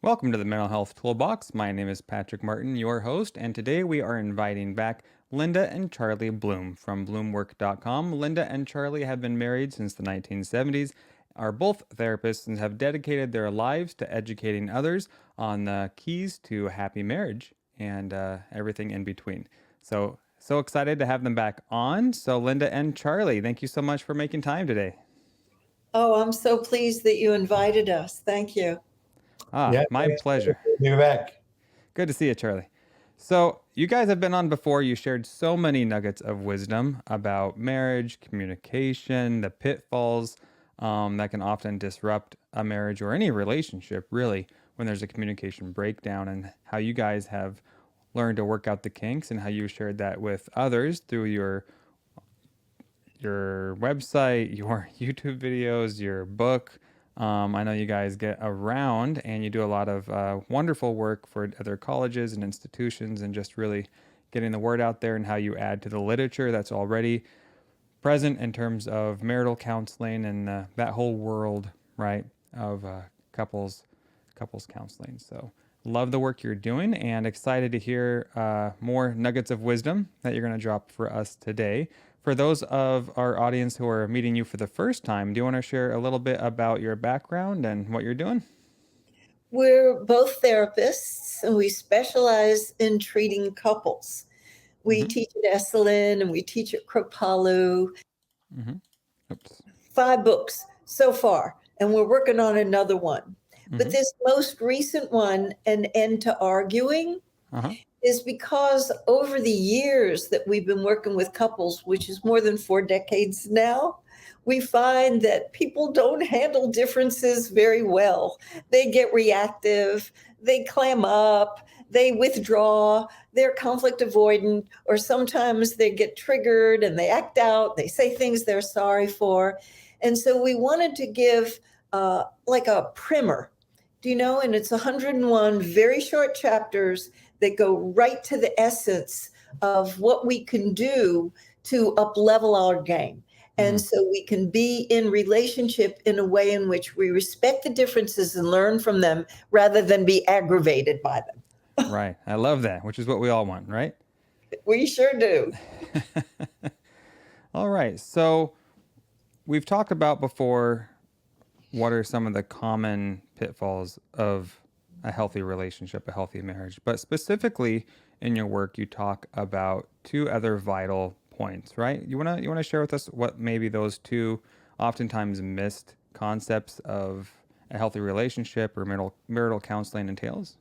Welcome to the Mental Health Toolbox. My name is Patrick Martin, your host, and today we are inviting back Linda and Charlie Bloom from bloomwork.com. Linda and Charlie have been married since the 1970s, are both therapists, and have dedicated their lives to educating others on the keys to happy marriage and everything in between. So excited to have them back on. So, Linda and Charlie, thank you so much for making time today. Oh, I'm so pleased that you invited us. Thank you. My pleasure. You're back. Good to see you, Charlie. So, you guys have been on before. You shared so many nuggets of wisdom about marriage, communication, the pitfalls that can often disrupt a marriage or any relationship, really, when there's a communication breakdown, and how you guys have learned to work out the kinks and how you shared that with others through your website, your YouTube videos, your book. I know you guys get around and you do a lot of wonderful work for other colleges and institutions, and just really getting the word out there and how you add to the literature that's already present in terms of marital counseling and that whole world, right, of couples counseling. So love the work you're doing and excited to hear more nuggets of wisdom that you're going to drop for us today. For those of our audience who are meeting you for the first time, do you want to share a little bit about your background and what you're doing? We're both therapists and we specialize in treating couples. We teach at Esalen and we teach at Kripalu. 5 books so far, and we're working on another one. But this most recent one, An End to Arguing, is because over the years that we've been working with couples, which is more than 4 decades now, we find that people don't handle differences very well. They get reactive, they clam up, they withdraw, they're conflict avoidant, or sometimes they get triggered and they act out, they say things they're sorry for. And so we wanted to give like a primer, and it's 101 very short chapters that go right to the essence of what we can do to up-level our game. And so we can be in relationship in a way in which we respect the differences and learn from them rather than be aggravated by them. Right. I love that, which is what we all want, right? We sure do. All right. So we've talked about before what are some of the common pitfalls of a healthy relationship, a healthy marriage. But specifically in your work, you talk about 2 other vital points, right? You wanna share with us what maybe those 2 oftentimes missed concepts of a healthy relationship or marital counseling entails?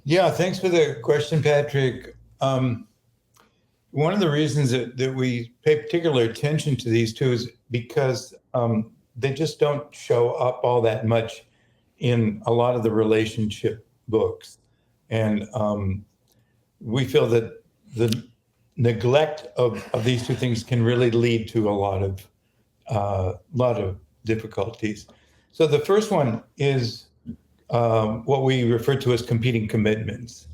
Yeah, thanks for the question, Patrick. One of the reasons that we pay particular attention to these 2 is because they just don't show up all that much in a lot of the relationship books. And we feel that the neglect of these 2 things can really lead to a lot of difficulties. So the first one is what we refer to as competing commitments.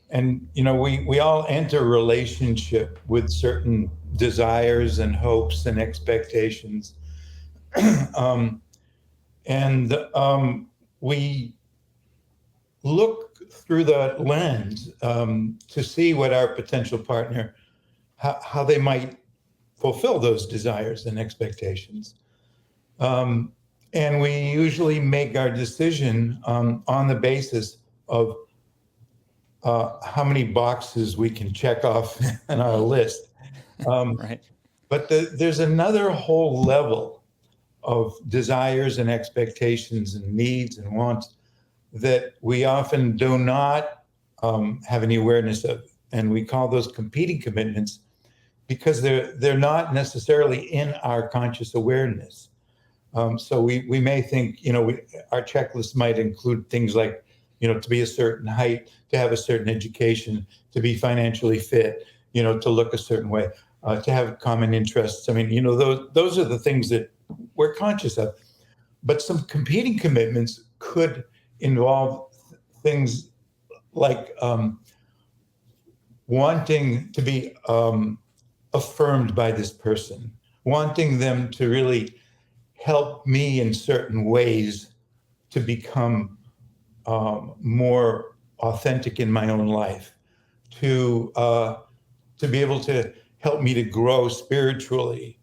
And, we all enter a relationship with certain desires and hopes and expectations. We look through the lens to see what our potential partner, how they might fulfill those desires and expectations. And we usually make our decision on the basis of how many boxes we can check off on our list. Right. But there's another whole level of desires and expectations and needs and wants that we often do not have any awareness of. And we call those competing commitments because they're not necessarily in our conscious awareness. So we may think, our checklist might include things like, to be a certain height, to have a certain education, to be financially fit, to look a certain way, to have common interests. I mean, those are the things that we're conscious of. But some competing commitments could involve things like wanting to be affirmed by this person, wanting them to really help me in certain ways to become more authentic in my own life, to be able to help me to grow spiritually.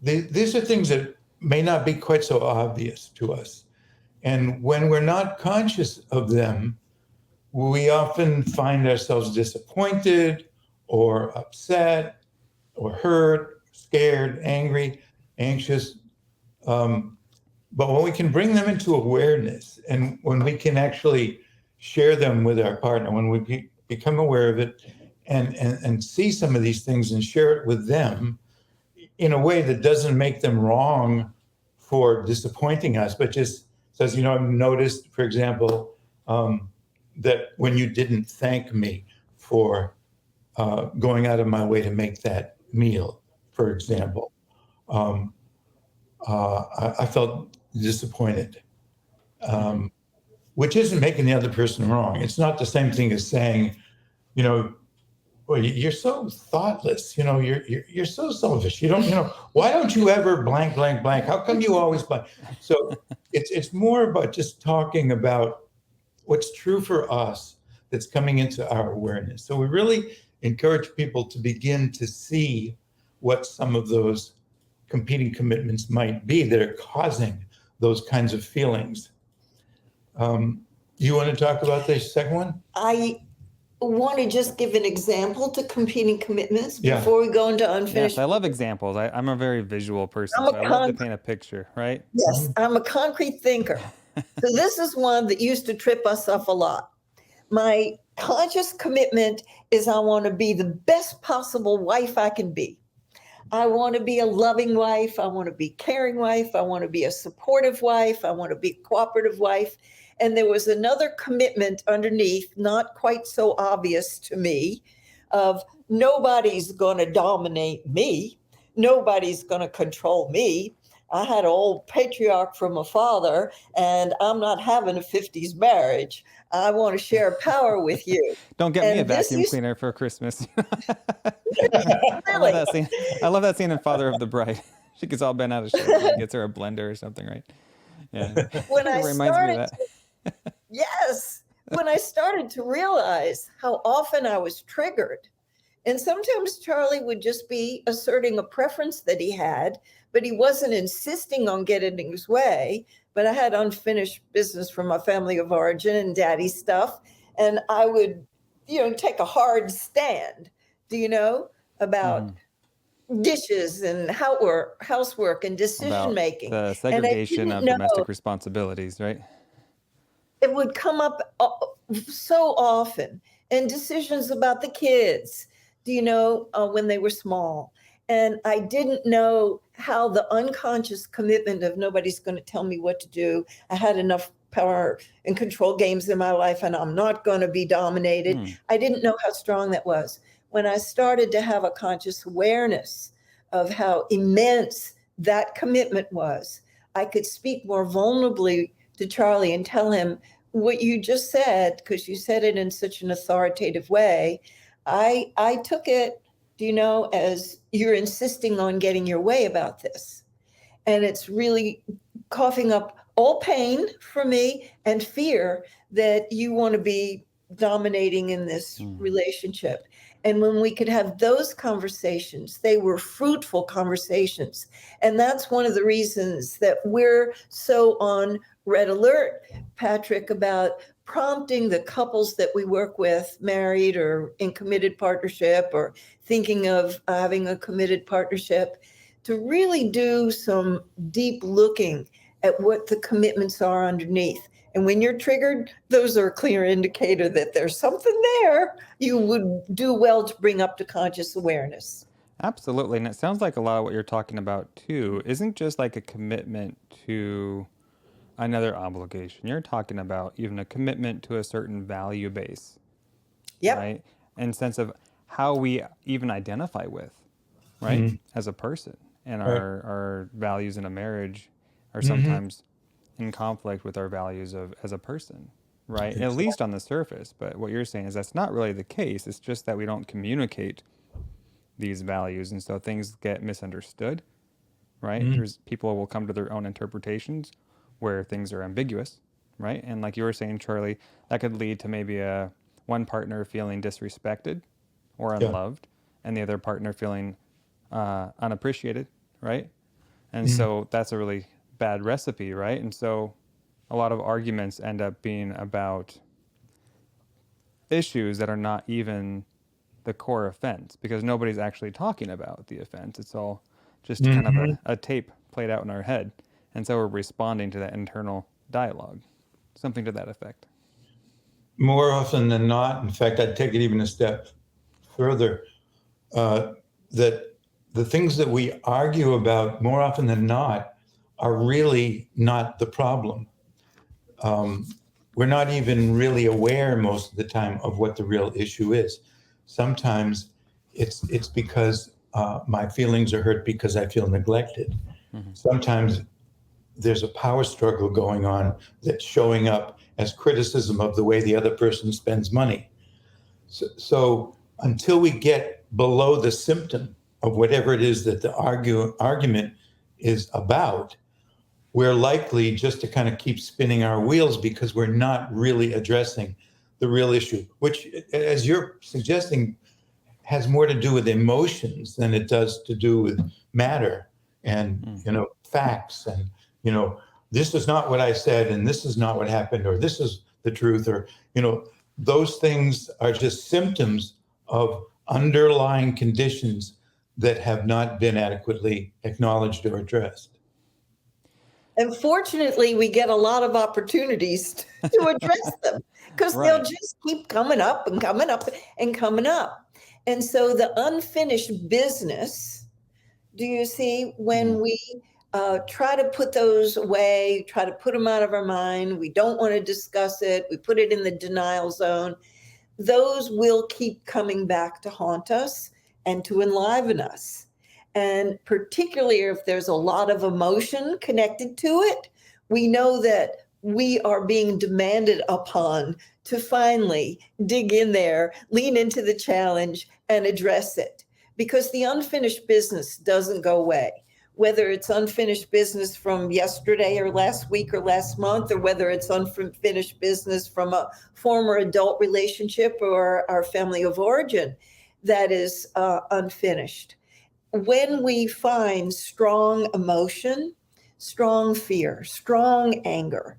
These are things that may not be quite so obvious to us. And when we're not conscious of them, we often find ourselves disappointed or upset or hurt, scared, angry, anxious. But when we can bring them into awareness, and when we can actually share them with our partner, when we become aware of it and see some of these things and share it with them in a way that doesn't make them wrong for disappointing us, but just says, I've noticed, for example, that when you didn't thank me for going out of my way to make that meal, for example, I felt disappointed, which isn't making the other person wrong. It's not the same thing as saying, well, you're so thoughtless. You're so selfish. Why don't you ever blank, blank, blank? How come you always blank? So it's more about just talking about what's true for us that's coming into our awareness. So we really encourage people to begin to see what some of those competing commitments might be that are causing those kinds of feelings. You want to talk about the second one? I want to just give an example to competing commitments before we go into unfinished. Yes, I love examples. I'm a very visual person, so I love to paint a picture, right? Yes, I'm a concrete thinker. So this is one that used to trip us up a lot. My conscious commitment is I want to be the best possible wife I can be. I want to be a loving wife. I want to be a caring wife. I want to be a supportive wife. I want to be a cooperative wife. And there was another commitment underneath, not quite so obvious to me, of nobody's going to dominate me. Nobody's going to control me. I had an old patriarch from a father, and I'm not having a 50s marriage. I want to share power with you. Don't get me a vacuum cleaner for Christmas. I love that scene in Father of the Bride. She gets all bent out of shape and gets her a blender or something, right? Yeah. When I started to realize how often I was triggered, and sometimes Charlie would just be asserting a preference that he had, but he wasn't insisting on getting his way. But I had unfinished business from my family of origin and daddy stuff. And I would, take a hard stand, about dishes and housework and decision making. The segregation of domestic responsibilities, right? It would come up so often. And decisions about the kids, when they were small. And I didn't know how the unconscious commitment of nobody's going to tell me what to do. I had enough power and control games in my life, and I'm not going to be dominated. I didn't know how strong that was. When I started to have a conscious awareness of how immense that commitment was, I could speak more vulnerably to Charlie and tell him what you just said, because you said it in such an authoritative way. I took it, as you're insisting on getting your way about this. And it's really coughing up all pain for me and fear that you want to be dominating in this relationship. And when we could have those conversations, they were fruitful conversations. And that's one of the reasons that we're so on red alert, Patrick, about prompting the couples that we work with, married or in committed partnership or thinking of having a committed partnership, to really do some deep looking at what the commitments are underneath. And when you're triggered, those are a clear indicator that there's something there you would do well to bring up to conscious awareness. Absolutely. And it sounds like a lot of what you're talking about too isn't just like a commitment to another obligation. You're talking about even a commitment to a certain value base. Yep. Right? In sense of how we even identify with, right? As a person. And our values in a marriage are sometimes in conflict with our values as a person, right? Exactly. At least on the surface. But what you're saying is that's not really the case. It's just that we don't communicate these values. And so things get misunderstood, right? People will come to their own interpretations, where things are ambiguous, right? And like you were saying, Charlie, that could lead to maybe one partner feeling disrespected or Yeah. unloved, and the other partner feeling unappreciated, right? And Mhm. so that's a really bad recipe, right? And so a lot of arguments end up being about issues that are not even the core offense, because nobody's actually talking about the offense. It's all just kind of Mhm. a tape played out in our head. And so we're responding to that internal dialogue, something to that effect. More often than not, in fact, I'd take it even a step further, that the things that we argue about more often than not are really not the problem. We're not even really aware most of the time of what the real issue is. Sometimes it's because my feelings are hurt because I feel neglected. Mm-hmm. Sometimes there's a power struggle going on that's showing up as criticism of the way the other person spends money. So until we get below the symptom of whatever it is that the argument is about, we're likely just to kind of keep spinning our wheels because we're not really addressing the real issue, which, as you're suggesting, has more to do with emotions than it does to do with matter and facts and this is not what I said and this is not what happened or this is the truth or those things are just symptoms of underlying conditions that have not been adequately acknowledged or addressed. And fortunately, we get a lot of opportunities to address them because Right. they'll just keep coming up and coming up and coming up. And so the unfinished business, do you see, when we try to put those away, try to put them out of our mind, we don't want to discuss it, we put it in the denial zone, those will keep coming back to haunt us and to enliven us. And particularly if there's a lot of emotion connected to it, we know that we are being demanded upon to finally dig in there, lean into the challenge, and address it. Because the unfinished business doesn't go away. Whether it's unfinished business from yesterday or last week or last month, or whether it's unfinished business from a former adult relationship or our family of origin that is unfinished. When we find strong emotion, strong fear, strong anger,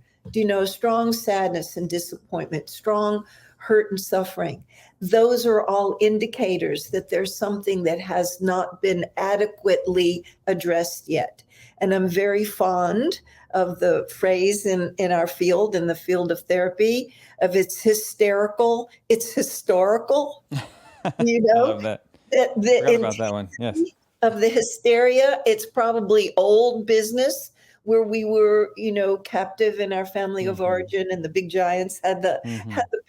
strong sadness and disappointment, strong hurt and suffering, those are all indicators that there's something that has not been adequately addressed yet. And I'm very fond of the phrase in our field, in the field of therapy, of it's hysterical, it's historical. I love that. Forgot about that one. Yes. Of the hysteria, it's probably old business where we were, captive in our family of origin, and the big giants had the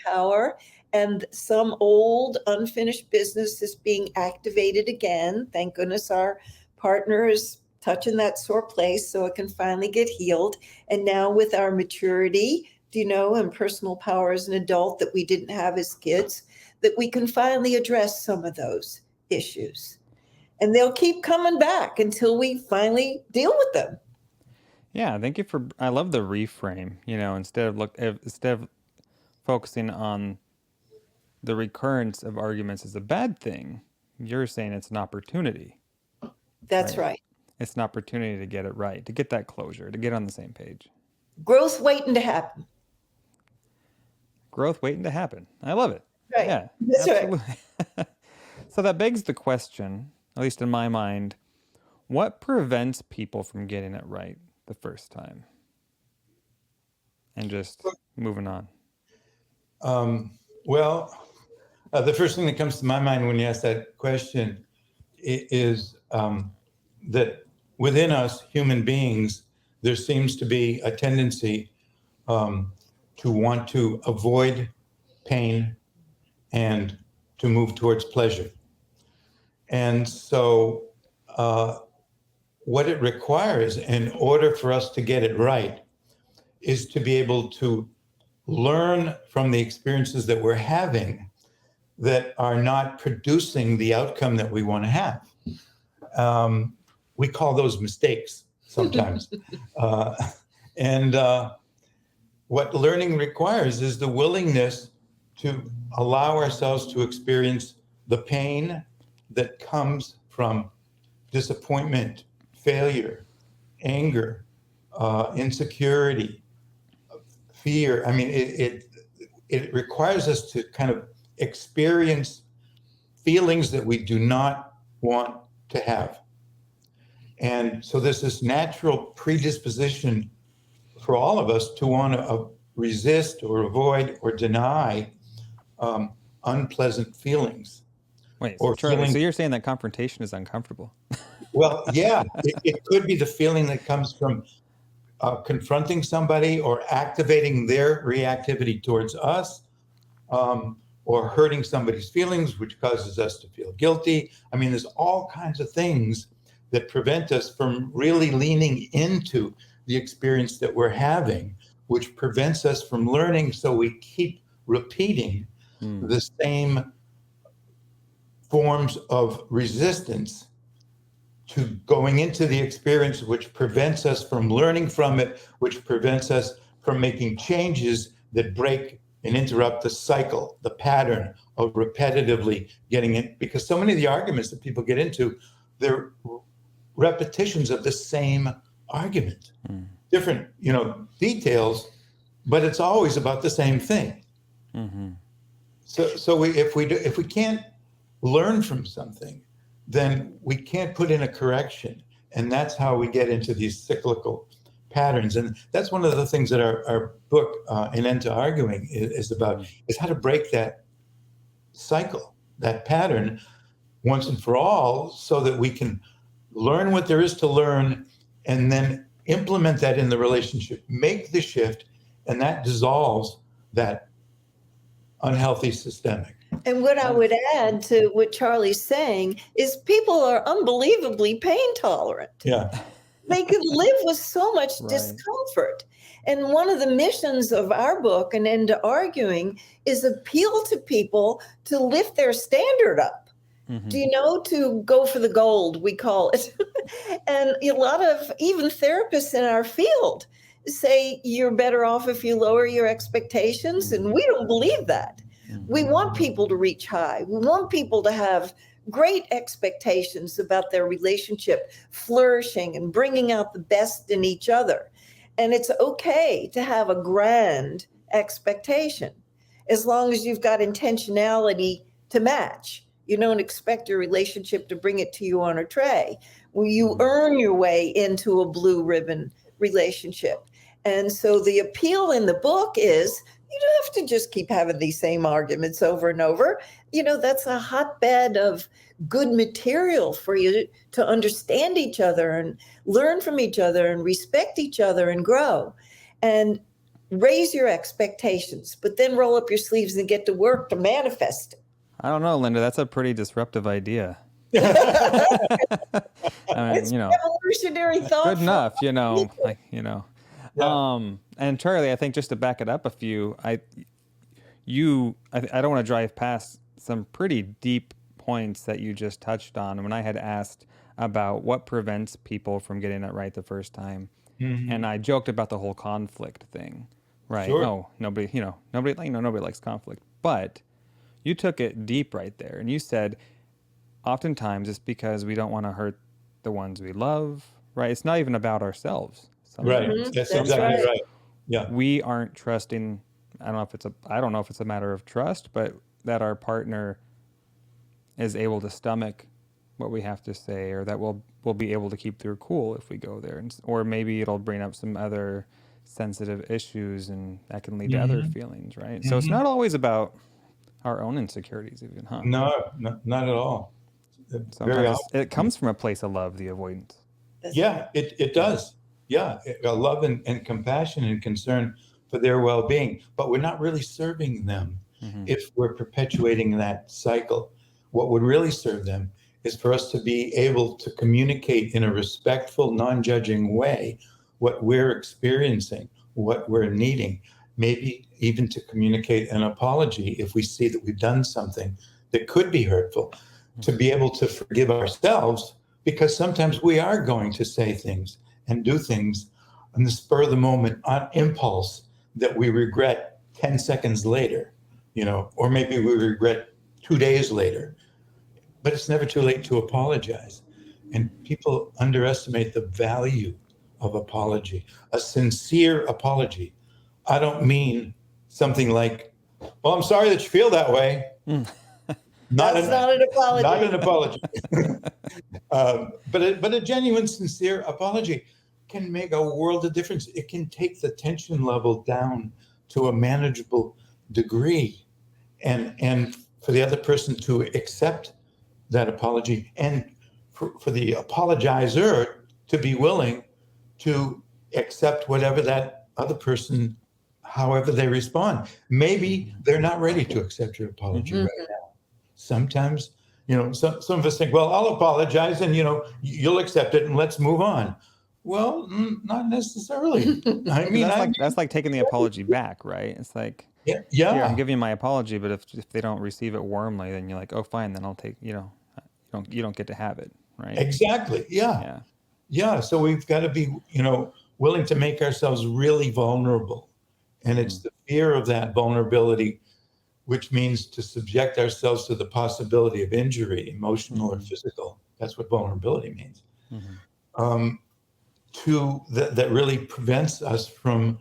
power. And some old unfinished business is being activated again. Thank goodness our partner is touching that sore place so it can finally get healed. And now with our maturity, and personal power as an adult that we didn't have as kids, that we can finally address some of those issues. And they'll keep coming back until we finally deal with them. Yeah, thank you I love the reframe, instead of focusing on the recurrence of arguments as a bad thing, you're saying it's an opportunity. That's right. It's an opportunity to get it right, to get that closure, to get on the same page. Growth waiting to happen. Growth waiting to happen. I love it. Right. Yeah, that's absolutely. Right. So that begs the question, at least in my mind, what prevents people from getting it right the first time and just moving on? The first thing that comes to my mind when you ask that question is that within us, human beings, there seems to be a tendency to want to avoid pain and to move towards pleasure. And so what it requires in order for us to get it right is to be able to learn from the experiences that we're having that are not producing the outcome that we want to have. We call those mistakes sometimes. And what learning requires is the willingness to allow ourselves to experience the pain that comes from disappointment, failure, anger, insecurity, fear. I mean, it requires us to kind of experience feelings that we do not want to have. And so there's this natural predisposition for all of us to want to resist or avoid or deny unpleasant feelings. Wait, or Charlie, feelings. so you're saying that confrontation is uncomfortable? Well, yeah, it could be the feeling that comes from confronting somebody or activating their reactivity towards us, or hurting somebody's feelings, which causes us to feel guilty. I mean, there's all kinds of things that prevent us from really leaning into the experience that we're having, which prevents us from learning. So we keep repeating the same forms of resistance to going into the experience, which prevents us from learning from it, which prevents us from making changes that break and interrupt the cycle, the pattern of repetitively getting in. Because so many of the arguments that people get into, they're repetitions of the same argument, different, details, but it's always about the same thing. So if we can't learn from something, then we can't put in a correction. And that's how we get into these cyclical patterns. And that's one of the things that our book, An End to Arguing, is about, is how to break that cycle, that pattern once and for all, so that we can learn what there is to learn and then implement that in the relationship, make the shift, and that dissolves that unhealthy systemic. And what I would add to what Charlie's saying is people are unbelievably pain tolerant. Yeah. They could live with so much discomfort. And one of the missions of our book, An End to Arguing, is appeal to people to lift their standard up. Do you know, to go for the gold, we call it. And a lot of even therapists in our field say you're better off if you lower your expectations. And we don't believe that. We want people to reach high. We want people to have great expectations about their relationship flourishing and bringing out the best in each other. And it's okay to have a grand expectation as long as you've got intentionality to match. You don't expect your relationship to bring it to you on a tray. Well, you earn your way into a blue ribbon relationship. And so the appeal in the book is you don't have to just keep having these same arguments over and over. That's a hotbed of good material for you to understand each other and learn from each other and respect each other and grow and raise your expectations, but then roll up your sleeves and get to work to manifest it. I don't know, Linda. That's a pretty disruptive idea. It's revolutionary thought. Good enough, And Charlie, I think just to back it up a few, I don't want to drive past some pretty deep points that you just touched on. When I had asked about what prevents people from getting it right the first time, and I joked about the whole conflict thing, right? Sure. Oh, nobody likes conflict, but you took it deep right there, and you said, oftentimes it's because we don't want to hurt the ones we love, right? It's not even about ourselves. Right. That's exactly right. Yeah. We aren't trusting. I don't know if it's a matter of trust, but that our partner is able to stomach what we have to say, or that we'll be able to keep their cool if we go there, or maybe it'll bring up some other sensitive issues, and that can lead to other feelings, right? So it's not always about our own insecurities, even, huh? No, not at all. Sometimes it comes from a place of love, the avoidance. Yeah, it does. Yeah, love and compassion and concern for their well-being, but we're not really serving them if we're perpetuating that cycle. What would really serve them is for us to be able to communicate in a respectful, non-judging way what we're experiencing, what we're needing, maybe even to communicate an apology if we see that we've done something that could be hurtful, to be able to forgive ourselves, because sometimes we are going to say things and do things on the spur of the moment, on impulse, that we regret 10 seconds later, or maybe we regret 2 days later. But it's never too late to apologize. And people underestimate the value of apology, a sincere apology. I don't mean something like, well, I'm sorry that you feel that way. Not an apology. Not an apology. But a genuine, sincere apology can make a world of difference. It can take the tension level down to a manageable degree, and for the other person to accept that apology, and for the apologizer to be willing to accept whatever that other person, however they respond. Maybe they're not ready to accept your apology right now. Sometimes, some of us think, well, I'll apologize and, you'll accept it and let's move on. Well, not necessarily. I mean, that's like taking the apology back, right? It's like, yeah, here, I'm giving you my apology, but if they don't receive it warmly, then you're like, oh, fine, then I'll take, you don't get to have it, right? Exactly. Yeah. So we've got to be, willing to make ourselves really vulnerable. And it's the fear of that vulnerability, which means to subject ourselves to the possibility of injury, emotional or physical. That's what vulnerability means. That really prevents us from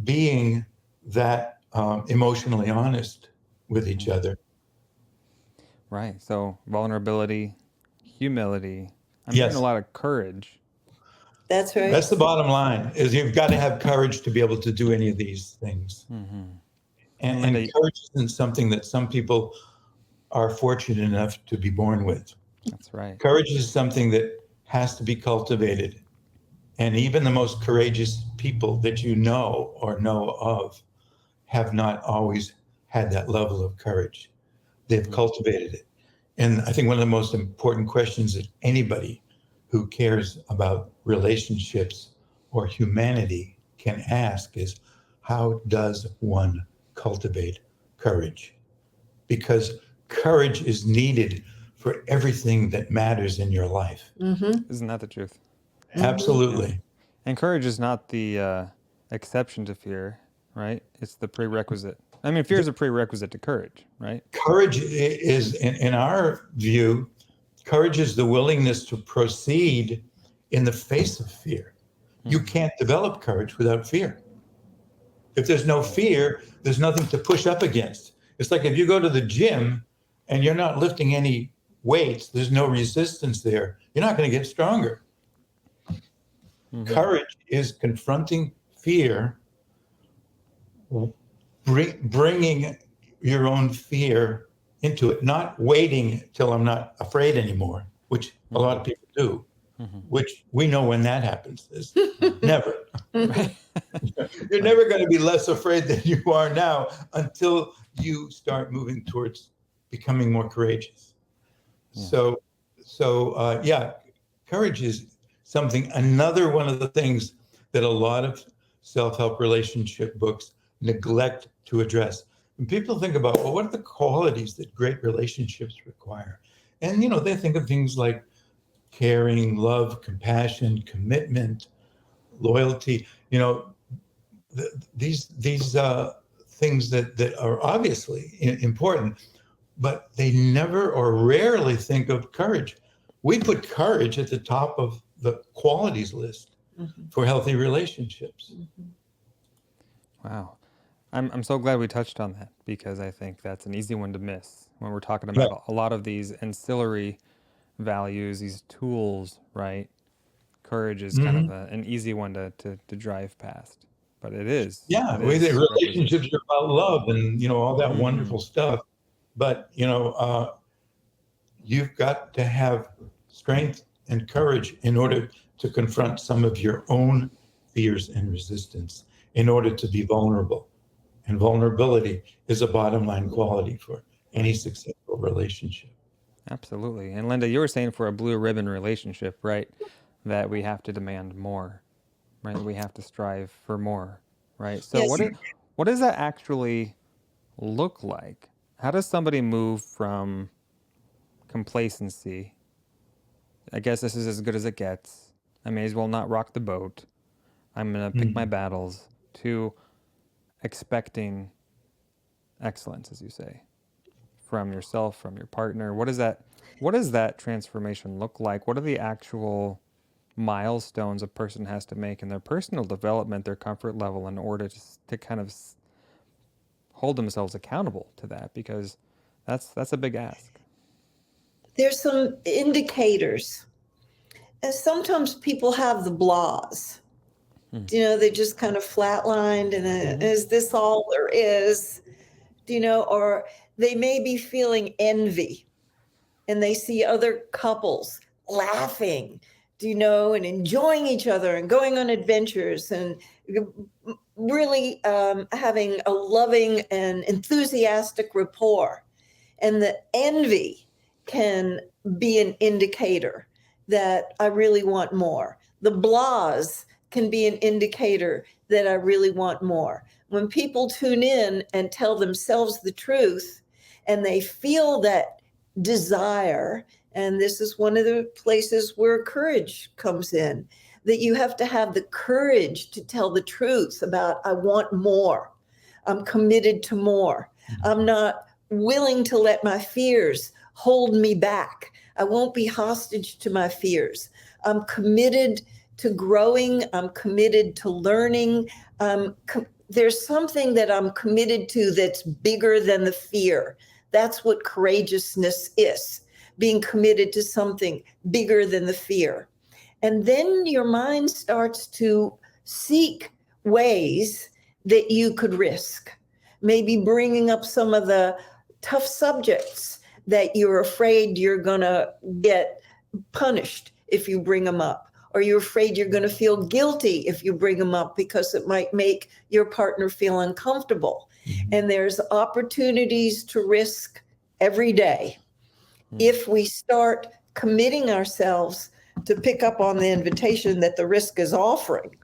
being that emotionally honest with each other. Right. So vulnerability, humility. I'm hearing a lot of courage. That's right. That's the bottom line, is you've got to have courage to be able to do any of these things. And courage isn't something that some people are fortunate enough to be born with. That's right. Courage is something that has to be cultivated. And even the most courageous people that you know or know of have not always had that level of courage. They've cultivated it. And I think one of the most important questions that anybody who cares about relationships or humanity can ask is, how does one cultivate courage? Because courage is needed for everything that matters in your life. Isn't that the truth? Absolutely. Yeah. And courage is not the exception to fear, right? It's the prerequisite. I mean, fear is a prerequisite to courage, right? Courage is, in our view, courage is the willingness to proceed in the face of fear. You can't develop courage without fear. If there's no fear, there's nothing to push up against. It's like if you go to the gym and you're not lifting any weights, there's no resistance there, you're not going to get stronger. Courage is confronting fear, bringing your own fear into it, not waiting till I'm not afraid anymore, which a lot of people do, which we know when that happens is never. You're never going to be less afraid than you are now until you start moving towards becoming more courageous. So, courage is another one of the things that a lot of self-help relationship books neglect to address. When people think about, well, what are the qualities that great relationships require? And, they think of things like caring, love, compassion, commitment, loyalty, these things that are obviously important, but they never or rarely think of courage. We put courage at the top of the qualities list for healthy relationships. Wow. I'm so glad we touched on that, because I think that's an easy one to miss when we're talking about a lot of these ancillary values, these tools, right? Courage is kind of an easy one to drive past, but it is. Yeah, relationships are about love and, all that wonderful stuff. But, you've got to have strength and courage in order to confront some of your own fears and resistance, in order to be vulnerable. And vulnerability is a bottom line quality for any successful relationship. Absolutely. And Linda, you were saying for a blue ribbon relationship, right, that we have to demand more, right? We have to strive for more, right? So what does that actually look like? How does somebody move from complacency? I guess this is as good as it gets. I may as well not rock the boat. I'm going to pick my battles, to expecting excellence, as you say, from yourself, from your partner. What does that transformation look like? What are the actual milestones a person has to make in their personal development, their comfort level, in order to kind of hold themselves accountable to that? Because that's a big ask. There's some indicators. And sometimes people have the blahs. They just kind of flatlined and is this all there is? Or they may be feeling envy and they see other couples laughing, and enjoying each other and going on adventures and really having a loving and enthusiastic rapport. And the envy can be an indicator that I really want more. The blahs can be an indicator that I really want more. When people tune in and tell themselves the truth and they feel that desire, and this is one of the places where courage comes in, that you have to have the courage to tell the truth about, I want more. I'm committed to more. I'm not willing to let my fears hold me back. I won't be hostage to my fears. I'm committed to growing. I'm committed to learning. There's something that I'm committed to that's bigger than the fear. That's what courageousness is, being committed to something bigger than the fear. And then your mind starts to seek ways that you could risk, maybe bringing up some of the tough subjects that you're afraid you're going to get punished if you bring them up, or you're afraid you're going to feel guilty if you bring them up because it might make your partner feel uncomfortable. And there's opportunities to risk every day. If we start committing ourselves to pick up on the invitation that the risk is offering,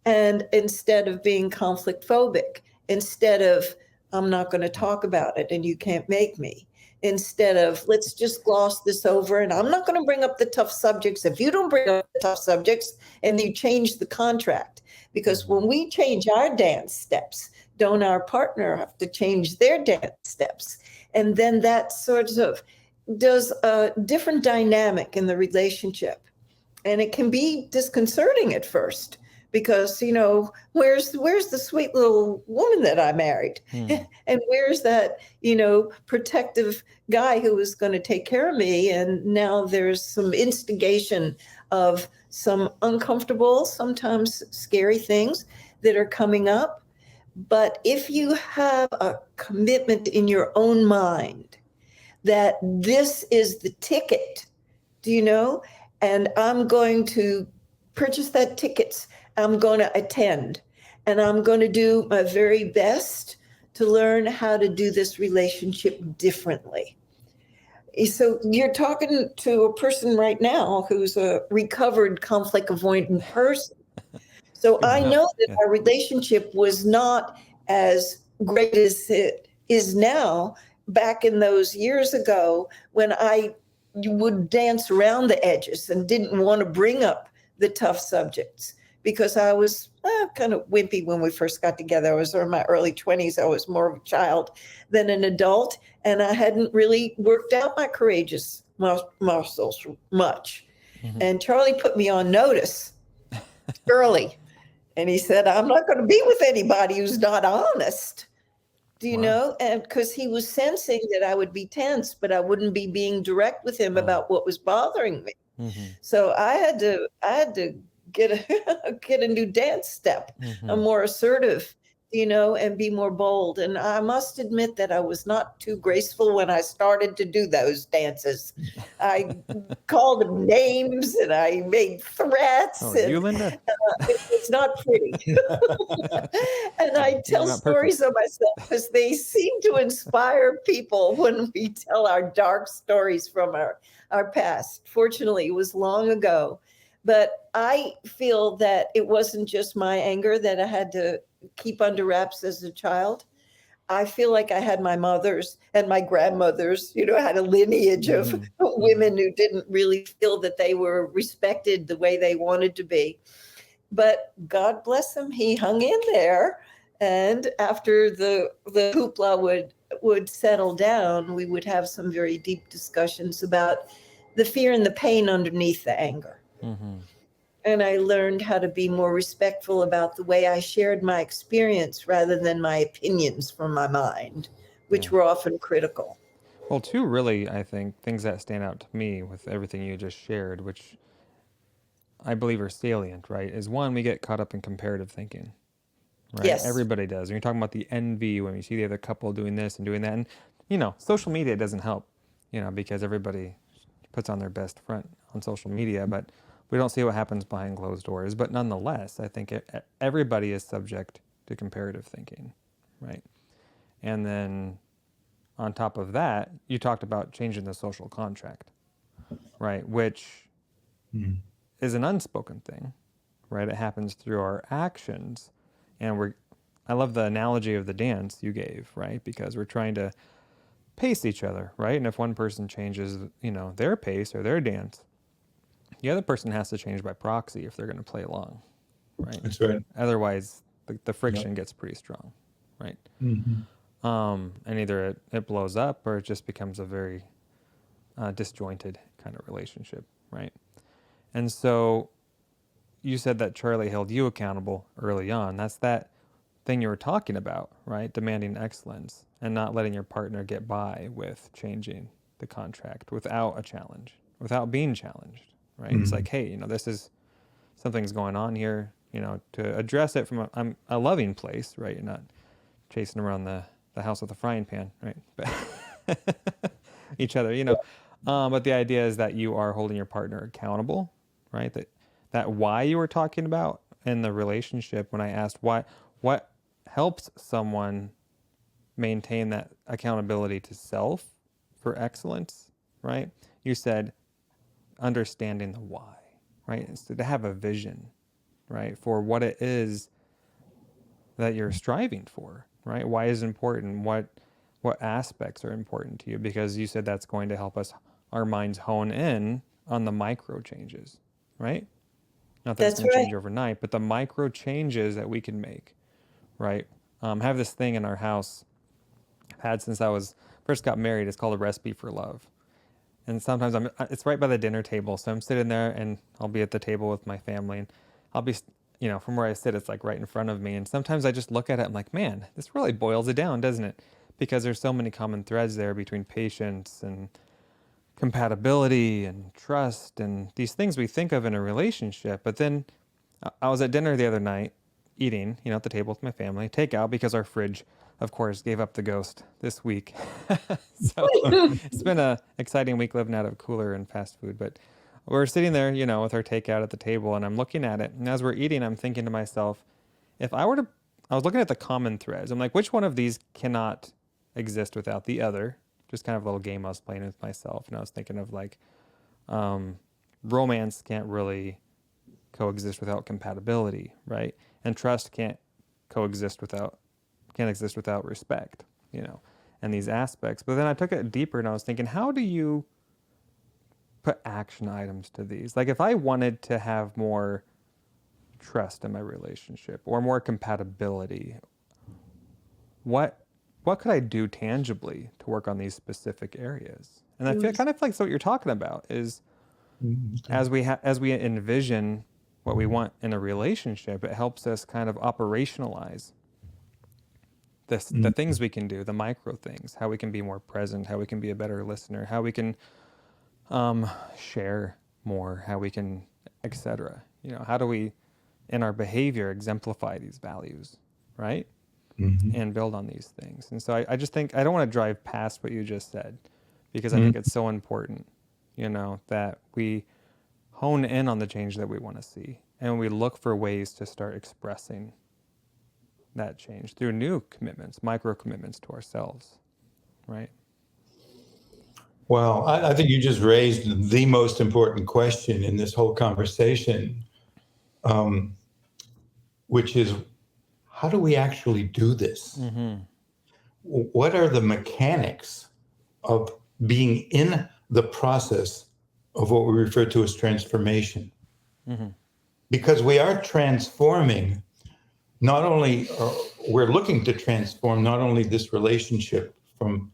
and instead of being conflict phobic, instead of, I'm not going to talk about it and you can't make me, instead of, let's just gloss this over and I'm not going to bring up the tough subjects if you don't bring up the tough subjects, and you change the contract. Because when we change our dance steps, don't our partner have to change their dance steps? And then that sort of does a different dynamic in the relationship. And it can be disconcerting at first because, where's the sweet little woman that I married? And where's that, protective guy who was going to take care of me? And now there's some instigation of some uncomfortable, sometimes scary things that are coming up. But if you have a commitment in your own mind that this is the ticket, and I'm going to purchase that tickets, I'm going to attend, and I'm going to do my very best to learn how to do this relationship differently. So you're talking to a person right now who's a recovered conflict avoidant person. So I know that our relationship was not as great as it is now. Back in those years ago, when I would dance around the edges and didn't want to bring up the tough subjects because I was kind of wimpy when we first got together. I was in my early 20s. I was more of a child than an adult, and I hadn't really worked out my courageous muscles much. And Charlie put me on notice early, and he said, I'm not going to be with anybody who's not honest. Do you know? And because he was sensing that I would be tense, but I wouldn't be being direct with him about what was bothering me. So I had to get a new dance step, a more assertive, and be more bold. And I must admit that I was not too graceful when I started to do those dances. I called them names and I made threats. You, Linda? It was not pretty. And I tell stories of myself because they seem to inspire people when we tell our dark stories from our past. Fortunately, it was long ago. But I feel that it wasn't just my anger that I had to keep under wraps as a child. I feel like I had my mothers and my grandmothers, I had a lineage of women who didn't really feel that they were respected the way they wanted to be. But God bless him, he hung in there. And after the hoopla would settle down, we would have some very deep discussions about the fear and the pain underneath the anger. Mm-hmm. And I learned how to be more respectful about the way I shared my experience rather than my opinions from my mind, which were often critical. Well, two really, I think, things that stand out to me with everything you just shared, which I believe are salient, right? Is one, we get caught up in comparative thinking, right? Yes. Everybody does. When you're talking about the envy, when you see the other couple doing this and doing that, and, you know, social media doesn't help, you know, because everybody puts on their best front on social media, but we don't see what happens behind closed doors. But nonetheless, I think everybody is subject to comparative thinking, right? And then on top of that, you talked about changing the social contract, right? Which is an unspoken thing, right? It happens through our actions. And I love the analogy of the dance you gave, right? Because we're trying to pace each other, right? And if one person changes, you know, their pace or their dance, the other person has to change by proxy if they're going to play along, right? That's right. Otherwise, the friction gets pretty strong, right? Mm-hmm. And either it blows up or it just becomes a very disjointed kind of relationship, right? And so you said that Charlie held you accountable early on. That's that thing you were talking about, right? Demanding excellence and not letting your partner get by with changing the contract without a challenge, without being challenged, right? It's like, hey, you know, something's going on here, you know, to address it from a loving place, right? You're not chasing around the house with a frying pan, right? But each other, you know. But the idea is that you are holding your partner accountable, right? That why you were talking about in the relationship, when I asked what helps someone maintain that accountability to self for excellence, right? You said understanding the why, right? So to have a vision, right, for what it is that you're striving for, right? Why is it important? What aspects are important to you? Because you said that's going to help our minds hone in on the micro changes, right? Not that it's going to change overnight, but the micro changes that we can make, right? I have this thing in our house I've had since I first got married. It's called a recipe for love. And sometimes it's right by the dinner table. So I'm sitting there and I'll be at the table with my family and I'll be, you know, from where I sit, it's like right in front of me. And sometimes I just look at it, I'm like, man, this really boils it down, doesn't it? Because there's so many common threads there between patience and compatibility and trust and these things we think of in a relationship. But then I was at dinner the other night eating, you know, at the table with my family, takeout, because our fridge, of course, gave up the ghost this week. So it's been an exciting week living out of cooler and fast food. But we're sitting there, you know, with our takeout at the table and I'm looking at it. And as we're eating, I'm thinking to myself, I was looking at the common threads. I'm like, which one of these cannot exist without the other? Just kind of a little game I was playing with myself. And I was thinking of like, romance can't really coexist without compatibility, right? And trust can't exist without respect, you know, and these aspects. But then I took it deeper and I was thinking, how do you put action items to these? Like if I wanted to have more trust in my relationship or more compatibility, what could I do tangibly to work on these kind of like what you're talking about is as we envision what we want in a relationship, it helps us kind of operationalize the things we can do, the micro things, how we can be more present, how we can be a better listener, how we can share more, how we can, etc. You know, how do we, in our behavior, exemplify these values, right? And build on these things. And so I just think, I don't want to drive past what you just said, because I think it's so important, you know, that we hone in on the change that we want to see. And we look for ways to start expressing that change through new commitments, micro commitments to ourselves, right? Well, I think you just raised the most important question in this whole conversation, which is, how do we actually do this? What are the mechanics of being in the process of what we refer to as transformation? because we are transforming, not only we're looking to transform not only this relationship from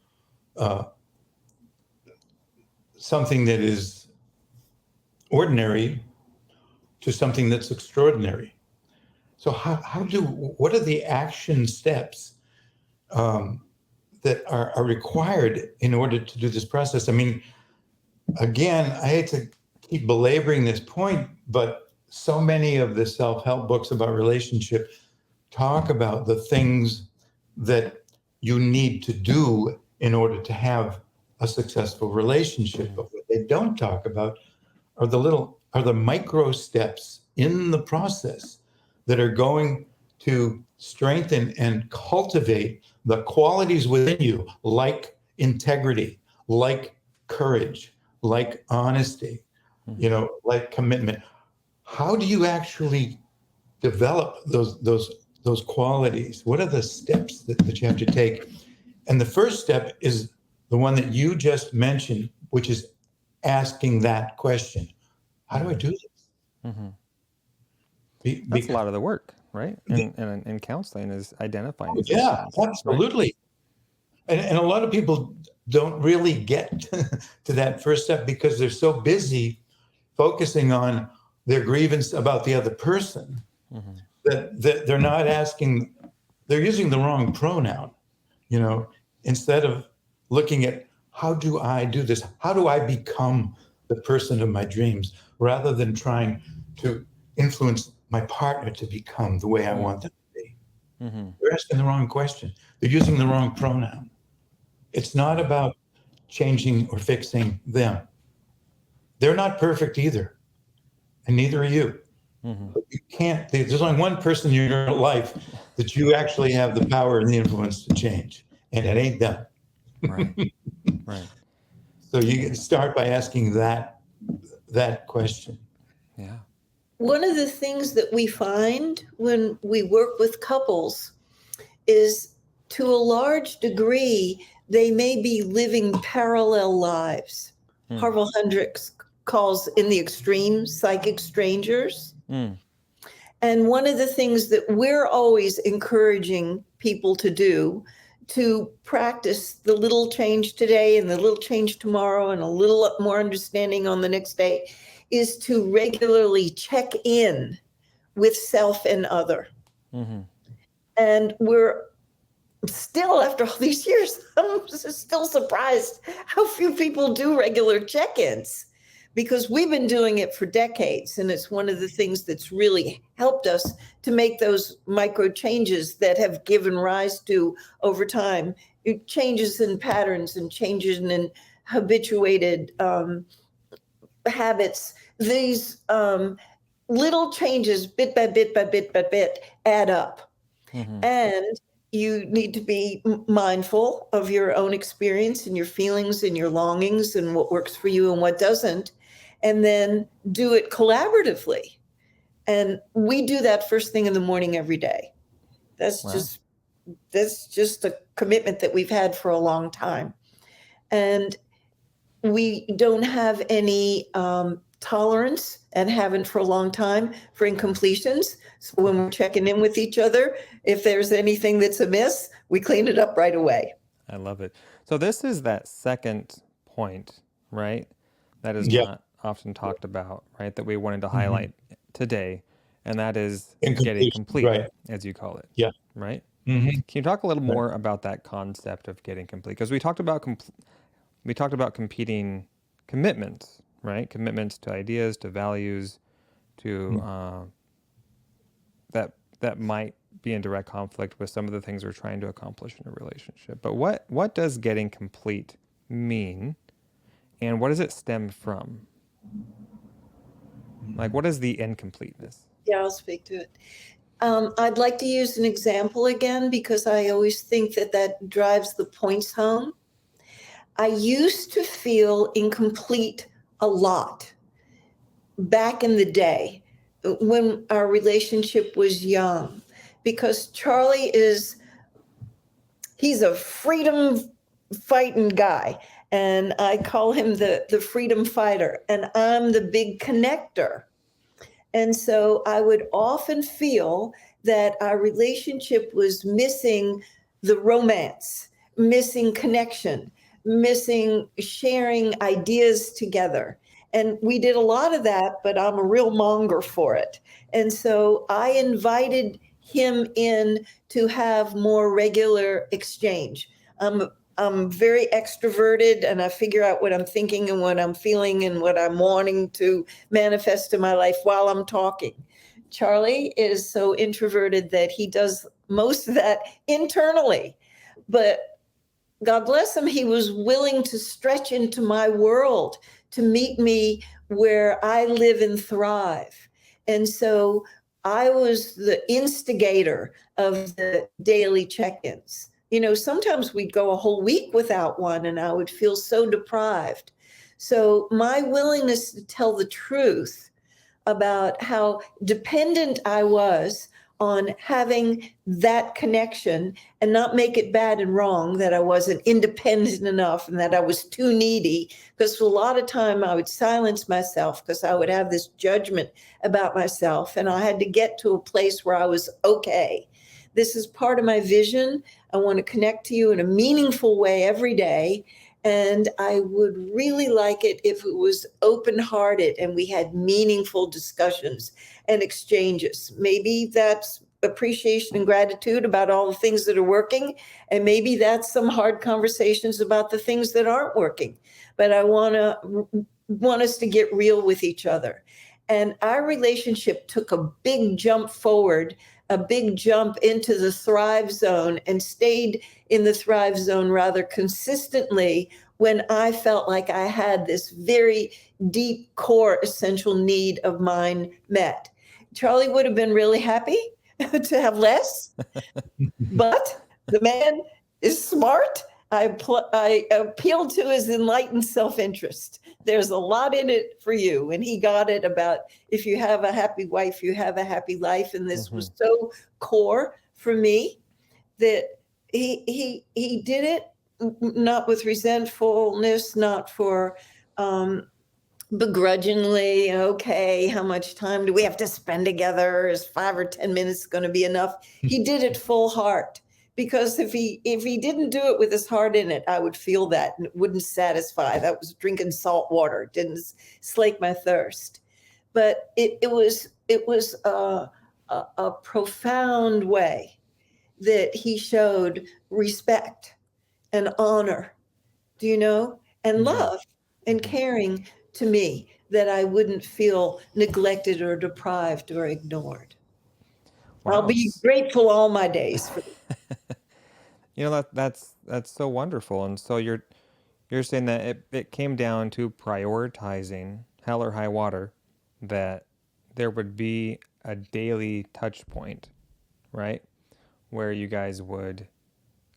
something that is ordinary to something that's extraordinary. So what are the action steps that are required in order to do this process? I mean, again, I hate to keep belaboring this point, but so many of the self-help books about relationship talk about the things that you need to do in order to have a successful relationship. But what they don't talk about are the micro steps in the process that are going to strengthen and cultivate the qualities within you, like integrity, like courage, like honesty, like commitment. How do you actually develop those qualities? What are the steps that you have to take? And the first step is the one that you just mentioned, which is asking that question. How do I do this? Mm-hmm. That's a lot of the work, right? And counseling is identifying these yeah, questions, absolutely. Right? And a lot of people don't really get to that first step because they're so busy focusing on their grievance about the other person that they're not asking, they're using the wrong pronoun, instead of looking at how do I do this? How do I become the person of my dreams rather than trying to influence my partner to become the way I want them to be? They're asking the wrong question. They're using the wrong pronoun. It's not about changing or fixing them. They're not perfect either, and neither are you. But you can't, there's only one person in your life that you actually have the power and the influence to change, and it ain't them. Right. So you start by asking that question. Yeah. One of the things that we find when we work with couples is, to a large degree, they may be living parallel lives. Harville Hendricks calls in the extreme psychic strangers. And one of the things that we're always encouraging people to do, to practice the little change today and the little change tomorrow and a little more understanding on the next day, is to regularly check in with self and other. And we're still, after all these years, I'm still surprised how few people do regular check-ins, because we've been doing it for decades. And it's one of the things that's really helped us to make those micro changes that have given rise to, over time, changes in patterns and changes in habituated habits. These little changes, bit by bit, add up. And you need to be mindful of your own experience and your feelings and your longings and what works for you and what doesn't, and then do it collaboratively. And we do that first thing in the morning every day. That's just a commitment that we've had for a long time. And we don't have any tolerance, and haven't for a long time, for incompletions. So when we're checking in with each other, if there's anything that's amiss, we clean it up right away. I love it. So this is that second point, right? That is not often talked about, right? That we wanted to highlight today, and that is getting complete, as you call it. Yeah. Right? Can you talk a little more about that concept of getting complete? Because we talked about competing commitments, right? Commitments to ideas, to values, to that might be in direct conflict with some of the things we're trying to accomplish in a relationship. But what does getting complete mean, and what does it stem from? Like, what is the incompleteness? Yeah, I'll speak to it. I'd like to use an example again, because I always think that drives the points home. I used to feel incomplete a lot back in the day when our relationship was young, because Charlie he's a freedom fighting guy, and I call him the freedom fighter, and I'm the big connector. And so I would often feel that our relationship was missing the romance, missing connection, missing sharing ideas together. And we did a lot of that, but I'm a real monger for it. And so I invited him in to have more regular exchange. I'm very extroverted, and I figure out what I'm thinking and what I'm feeling and what I'm wanting to manifest in my life while I'm talking. Charlie is so introverted that he does most of that internally. But God bless him, he was willing to stretch into my world to meet me where I live and thrive. And so I was the instigator of the daily check-ins. Sometimes we'd go a whole week without one, and I would feel so deprived. So my willingness to tell the truth about how dependent I was on having that connection and not make it bad and wrong that I wasn't independent enough and that I was too needy, because a lot of time I would silence myself because I would have this judgment about myself, and I had to get to a place where I was okay. This is part of my vision. I want to connect to you in a meaningful way every day. And I would really like it if it was open-hearted and we had meaningful discussions and exchanges. Maybe that's appreciation and gratitude about all the things that are working. And maybe that's some hard conversations about the things that aren't working. But I want us to get real with each other. And our relationship took a big jump forward, a big jump into the thrive zone, and stayed in the thrive zone rather consistently when I felt like I had this very deep core essential need of mine met. Charlie would have been really happy to have less, but the man is smart. I appealed to his enlightened self-interest. There's a lot in it for you. And he got it about, if you have a happy wife, you have a happy life. And this was so core for me that he did it not with resentfulness, not for begrudgingly, okay, how much time do we have to spend together? Is 5 or 10 minutes going to be enough? He did it full heart. Because if he didn't do it with his heart in it, I would feel that, and it wouldn't satisfy. That was drinking salt water. It didn't slake my thirst. But it was a profound way that he showed respect and honor, and love and caring to me, that I wouldn't feel neglected or deprived or ignored. Wow. I'll be grateful all my days for that's so wonderful. And so you're saying that it came down to prioritizing, hell or high water, that there would be a daily touch point, right? Where you guys would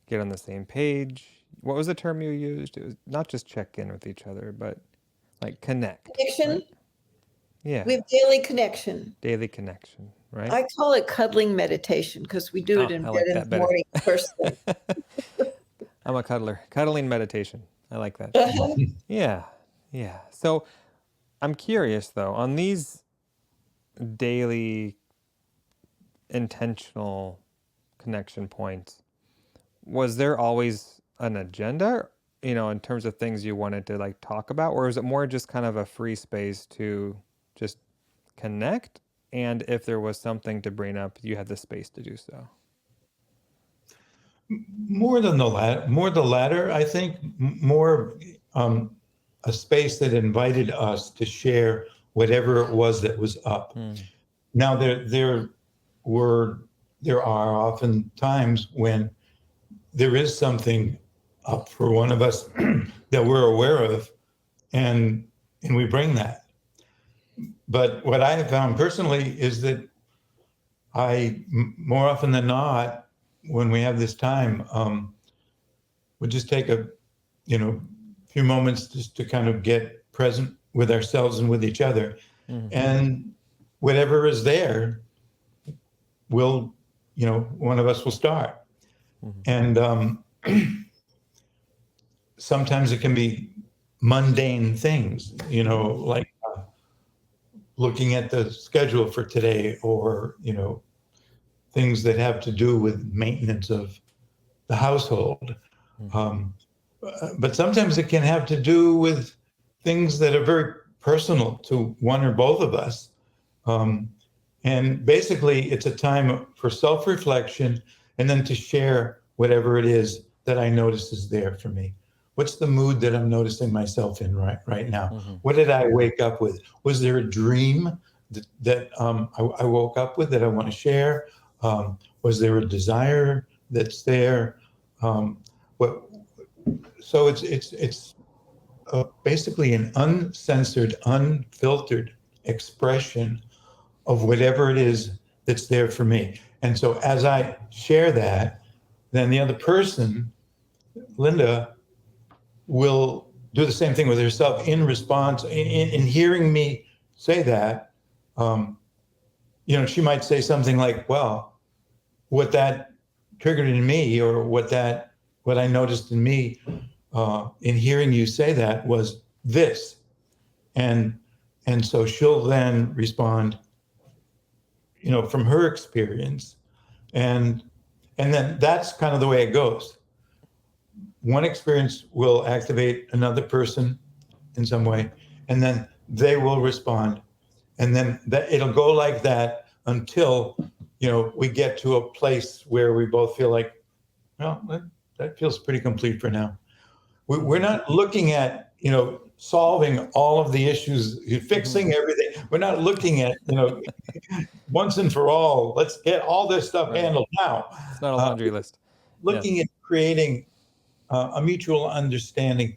get on the same page. What was the term you used? It was not just check in with each other, but like connect. Connection. Right? Yeah. We have daily connection. Daily connection, right? I call it cuddling meditation because we do it in bed in the morning first thing. I'm a cuddler. Cuddling meditation. I like that. Yeah. Yeah. So I'm curious though, on these daily intentional connection points, was there always an agenda, in terms of things you wanted to like talk about, or is it more just kind of a free space to just connect? And if there was something to bring up, you had the space to do so? More the latter, I think. More a space that invited us to share whatever it was that was up. Now there are often times when there is something up for one of us that we're aware of, and we bring that. But what I have found personally is that I, more often than not, when we have this time, would just take a few moments just to kind of get present with ourselves and with each other. And whatever is there, one of us will start. And looking at the schedule for today, or, things that have to do with maintenance of the household. But sometimes it can have to do with things that are very personal to one or both of us. And basically, it's a time for self-reflection and then to share whatever it is that I notice is there for me. What's the mood that I'm noticing myself in right now? What did I wake up with? Was there a dream that I woke up with that I want to share? Was there a desire that's there? So it's basically an uncensored, unfiltered expression of whatever it is that's there for me. And so as I share that, then the other person, Linda, will do the same thing with herself in response. In hearing me say that, she might say something like, well, what that triggered in me, or what I noticed in me in hearing you say that was this. And so she'll then respond, from her experience. And then that's kind of the way it goes. One experience will activate another person in some way, and then they will respond. And then it'll go like that until, we get to a place where we both feel like, well, that feels pretty complete for now. We're not looking at, solving all of the issues, fixing everything. We're not looking at, once and for all, let's get all this stuff handled now. It's not a laundry list. Looking at creating a mutual understanding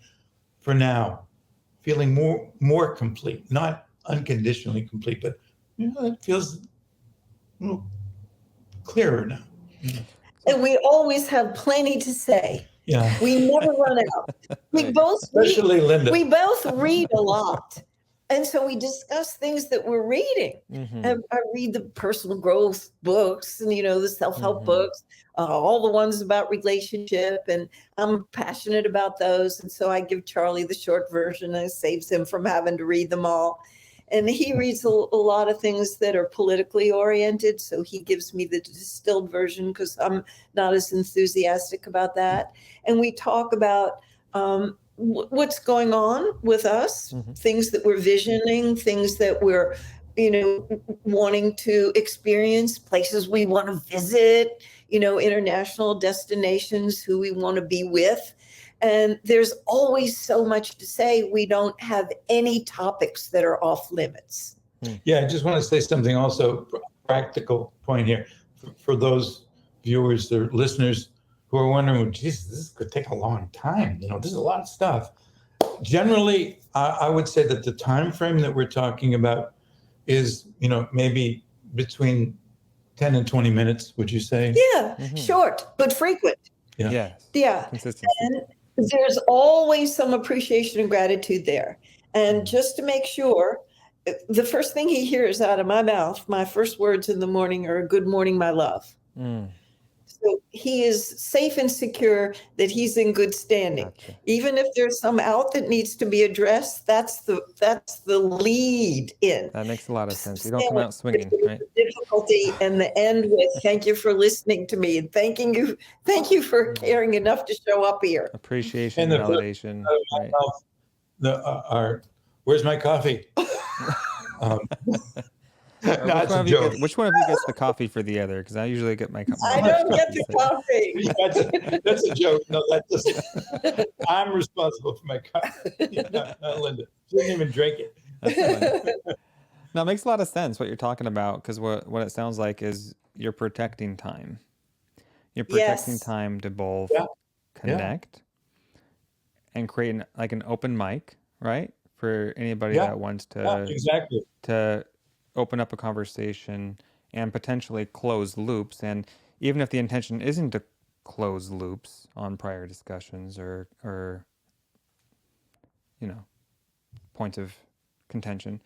for now, feeling more complete, not unconditionally complete, but it feels a little clearer now. And we always have plenty to say. Yeah. We never run out. Especially Linda. We both read a lot. And so we discuss things that we're reading. And I read the personal growth books and, the self-help books, all the ones about relationship. And I'm passionate about those. And so I give Charlie the short version, and it saves him from having to read them all. And he reads a lot of things that are politically oriented. So he gives me the distilled version because I'm not as enthusiastic about that. And we talk about what's going on with us, things that we're visioning, things that we're, wanting to experience, places we want to visit, international destinations, who we want to be with. And there's always so much to say. We don't have any topics that are off limits. Yeah, I just want to say something also, practical point here. For those viewers or listeners who are wondering, well, geez, this could take a long time. This is a lot of stuff. Generally, I would say that the time frame that we're talking about is, maybe between 10 and 20 minutes, would you say? Yeah, short, but frequent. Yeah. Consistency. And there's always some appreciation and gratitude there. And just to make sure, the first thing he hears out of my mouth, my first words in the morning are, "Good morning, my love." So he is safe and secure that he's in good standing. Gotcha. Even if there's some out that needs to be addressed, that's the lead in. That makes a lot of sense. You don't come out swinging, right? Difficulty, and the end with "Thank you for listening to me," and thank you for caring enough to show up here. Appreciation, And validation. Right. Where's my coffee? Which one of you gets the coffee for the other? Because I usually get my coffee. I don't get the coffee. That's a joke. No, I'm responsible for my coffee. Not Linda. She didn't even drink it. That's funny. Now, it makes a lot of sense what you're talking about, because what it sounds like is you're protecting time. You're protecting time to both connect and create an open mic, right? For anybody that wants to open up a conversation and potentially close loops. And even if the intention isn't to close loops on prior discussions or points of contention,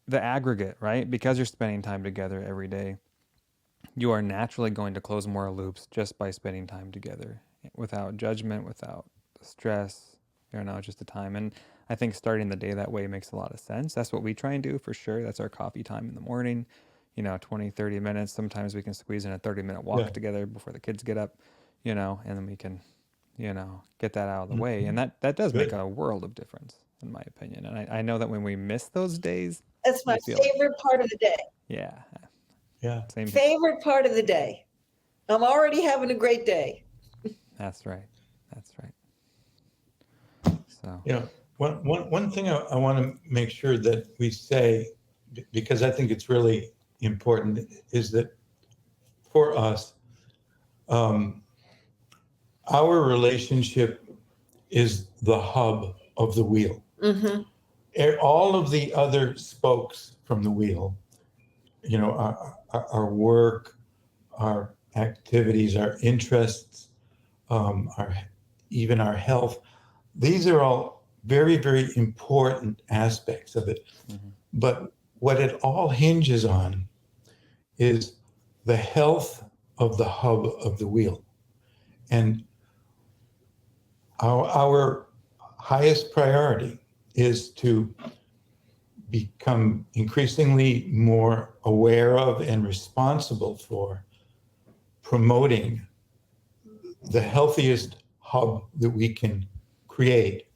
the aggregate, right? Because you're spending time together every day, you are naturally going to close more loops just by spending time together without judgment, without stress, just the time. And I think starting the day that way makes a lot of sense. That's what we try and do for sure. That's our coffee time in the morning, 20, 30 minutes. Sometimes we can squeeze in a 30-minute walk Yeah. together before the kids get up, and then we can, get that out of the way. Mhm. And that does make Good. a world of difference, in my opinion. And I know that when we miss those days, That's my we feel it. favorite part of the day. Yeah, Yeah. same here. Favorite part of the day. I'm already having a great day. That's right. That's right. So, One thing I want to make sure that we say, because I think it's really important, is that for us, our relationship is the hub of the wheel. Mm-hmm. All of the other spokes from the wheel, our work, our activities, our interests, even our health, these are all very, very important aspects of it. mm-hmm. But what it all hinges on is the health of the hub of the wheel. And our highest priority is to become increasingly more aware of and responsible for promoting the healthiest hub that we can create.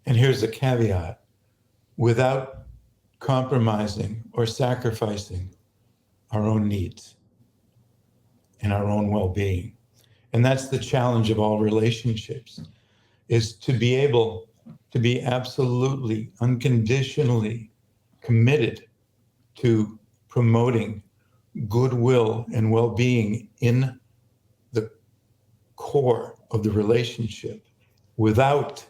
And here's the caveat: without compromising or sacrificing our own needs and our own well-being. And that's the challenge of all relationships, is to be able to be absolutely, unconditionally committed to promoting goodwill and well-being in the core of the relationship without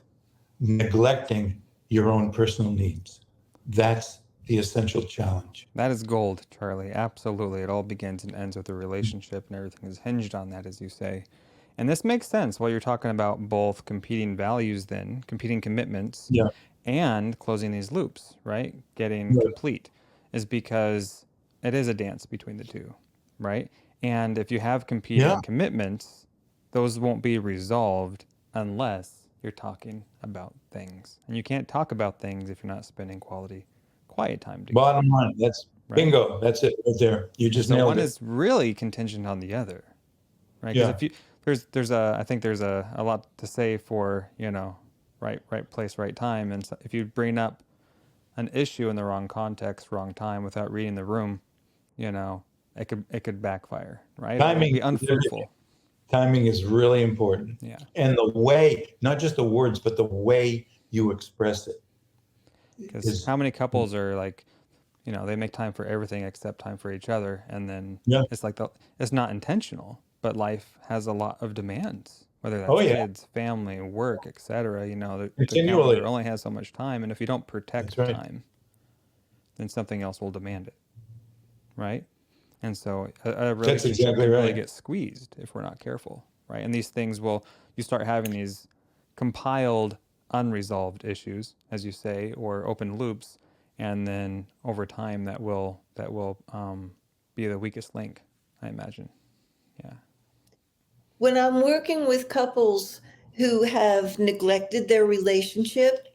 neglecting your own personal needs. That's the essential challenge. That is gold, Charlie. Absolutely. It all begins and ends with a relationship, and everything is hinged on that, as you say. And this makes sense while you're talking about both competing values, then competing commitments, Yeah. and closing these loops, right? Getting Right. complete, is because it is a dance between the two, right? And if you have competing Yeah. commitments, those won't be resolved unless you're talking about things. And you can't talk about things if you're not spending quality, quiet time together. Bottom line, that's right? bingo. That's it right there. You just So nailed one it. is really contingent on the other, right? Because Yeah. if you I think there's a lot to say for right place, right time. And so if you bring up an issue in the wrong context, wrong time, without reading the room, it could backfire, right? It will Timing be is everything. unfruitful. Timing is really important. Yeah. And the way, not just the words, but the way you express it. Because how many couples are like, they make time for everything except time for each other, and then Yeah. it's like it's not intentional, but life has a lot of demands, whether that's Oh, yeah. kids, family, work, etc. The Continually. calendar only has so much time, and if you don't protect That's right. time, then something else will demand it, right? And so a relationship exactly can really right. get squeezed if we're not careful, right? And these things you start having these compiled, unresolved issues, as you say, or open loops, and then over time that will be the weakest link, I imagine. Yeah. When I'm working with couples who have neglected their relationship,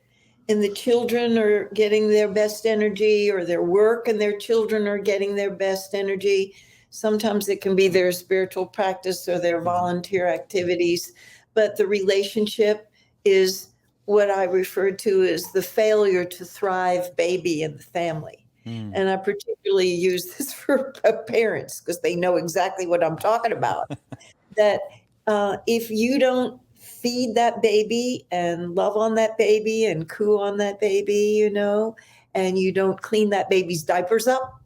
and the children are getting their best energy, or their work and their children are getting their best energy, sometimes it can be their spiritual practice or their volunteer activities, but the relationship is what I refer to as the failure to thrive baby in the family. And I particularly use this for parents because they know exactly what I'm talking about. That if you don't feed that baby and love on that baby and coo on that baby, and you don't clean that baby's diapers up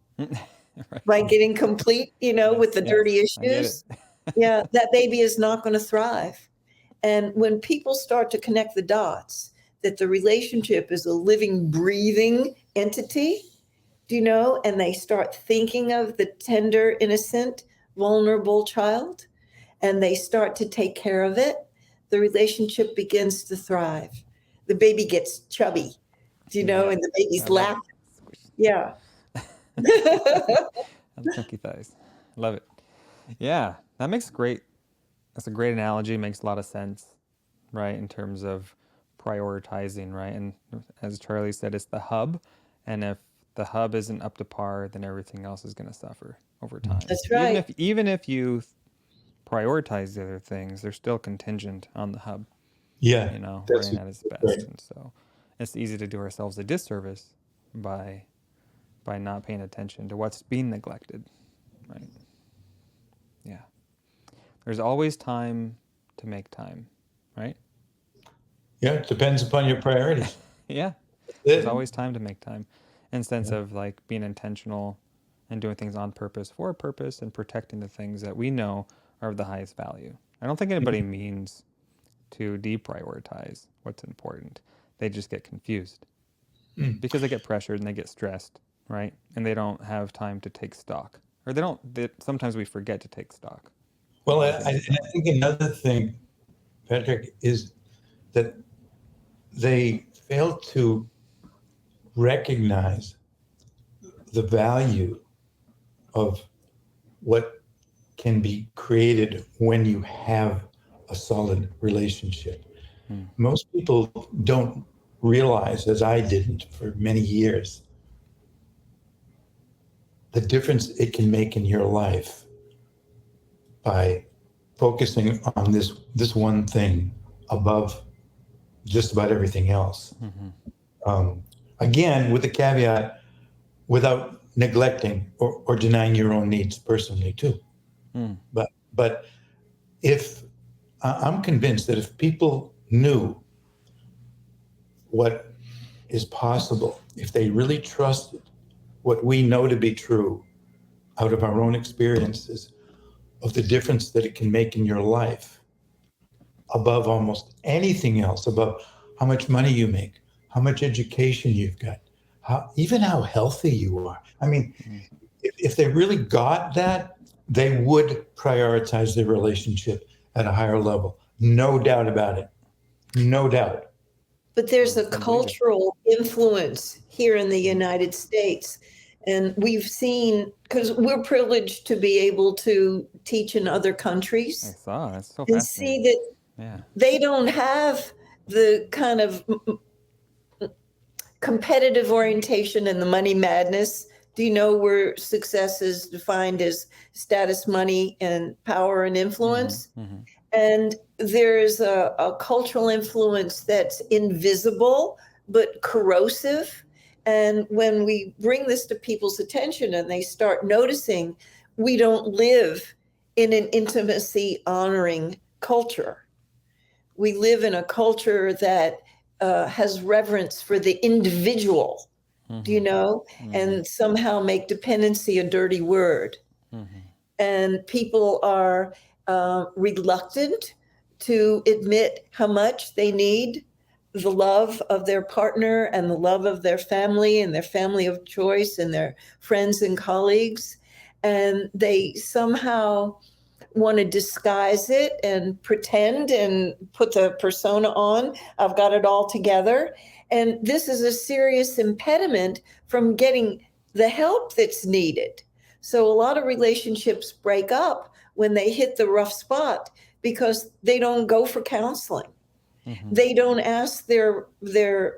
by getting complete, with the dirty issues, that baby is not going to thrive. And when people start to connect the dots, that the relationship is a living, breathing entity, and they start thinking of the tender, innocent, vulnerable child, and they start to take care of it, the relationship begins to thrive. The baby gets chubby, and the baby's laughing. Yeah. Chunky thighs. Love it. Yeah, that's a great analogy. Makes a lot of sense, right? In terms of prioritizing, right? And as Charlie said, it's the hub. And if the hub isn't up to par, then everything else is going to suffer over time. That's right. Even if you prioritize the other things, they're still contingent on the hub. Yeah, running at its best. Right. And so it's easy to do ourselves a disservice by not paying attention to what's being neglected, right? Yeah. There's always time to make time, right? Yeah, it depends upon your priorities. Yeah. There's always time to make time, in the sense of like being intentional and doing things on purpose, for a purpose, and protecting the things that we know are of the highest value. I don't think anybody means to deprioritize what's important. They just get confused because they get pressured and they get stressed, right? And they don't have time to take stock, or sometimes we forget to take stock. Well, I think another thing, Patrick, is that they fail to recognize the value of what can be created when you have a solid relationship. Most people don't realize, as I didn't for many years, the difference it can make in your life by focusing on this one thing above just about everything else. Again, with the caveat, without neglecting or denying your own needs personally too. But if I'm convinced that if people knew what is possible, if they really trusted what we know to be true out of our own experiences of the difference that it can make in your life, above almost anything else, above how much money you make, how much education you've got, even how healthy you are. I mean, if they really got that, they would prioritize their relationship at a higher level. No doubt about it. No doubt. But there's a cultural influence here in the United States. And we've seen, because we're privileged to be able to teach in other countries. I saw, that's so and fascinating. see that they don't have the kind of competitive orientation and the money madness. Do you know where success is defined as status, money, and power and influence? And there's a cultural influence that's invisible but corrosive. And when we bring this to people's attention and they start noticing, we don't live in an intimacy honoring culture. We live in a culture that has reverence for the individual, do you know, and somehow make dependency a dirty word. And people are reluctant to admit how much they need the love of their partner and the love of their family and their family of choice and their friends and colleagues. And they somehow want to disguise it and pretend and put the persona on. I've got it all together. And this is a serious impediment from getting the help that's needed. So a lot of relationships break up when they hit the rough spot because they don't go for counseling. They don't ask their